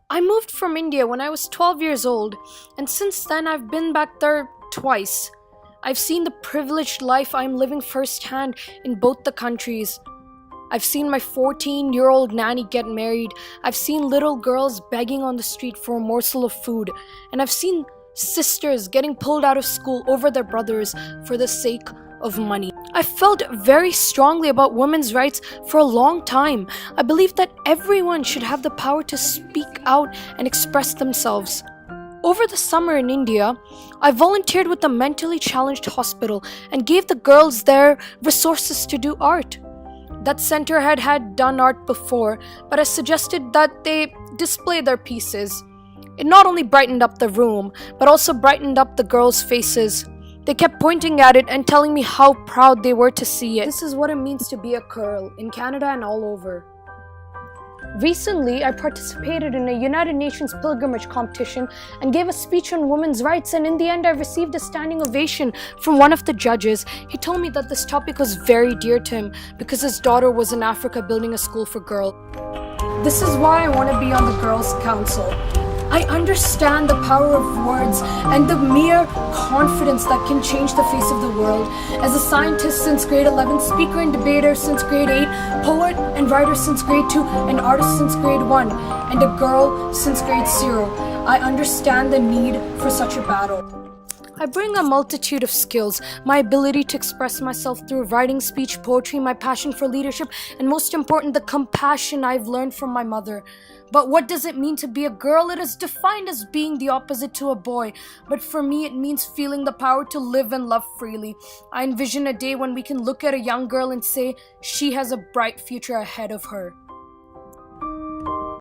I moved from India when I was 12 years old, and since then I've been back there twice. I've seen the privileged life I'm living firsthand in both the countries. I've seen my 14-year-old nanny get married. I've seen little girls begging on the street for a morsel of food. And I've seen sisters getting pulled out of school over their brothers for the sake of money. I felt very strongly about women's rights for a long time. I believe that everyone should have the power to speak out and express themselves. Over the summer in India, I volunteered with a mentally challenged hospital and gave the girls there resources to do art. That center had done art before, but I suggested that they display their pieces. It not only brightened up the room, but also brightened up the girls' faces. They kept pointing at it and telling me how proud they were to see it. This is what it means to be a girl in Canada and all over. Recently, I participated in a United Nations pilgrimage competition and gave a speech on women's rights, and in the end I received a standing ovation from one of the judges. He told me that this topic was very dear to him because his daughter was in Africa building a school for girls. This is why I want to be on the Girls' Council. I understand the power of words and the mere confidence that can change the face of the world. As a scientist since grade 11, speaker and debater since grade 8, poet and writer since grade 2, and artist since grade 1, and a girl since grade 0, I understand the need for such a battle. I bring a multitude of skills, my ability to express myself through writing, speech, poetry, my passion for leadership, and most important, the compassion I've learned from my mother. But what does it mean to be a girl? It is defined as being the opposite to a boy. But for me, it means feeling the power to live and love freely. I envision a day when we can look at a young girl and say she has a bright future ahead of her.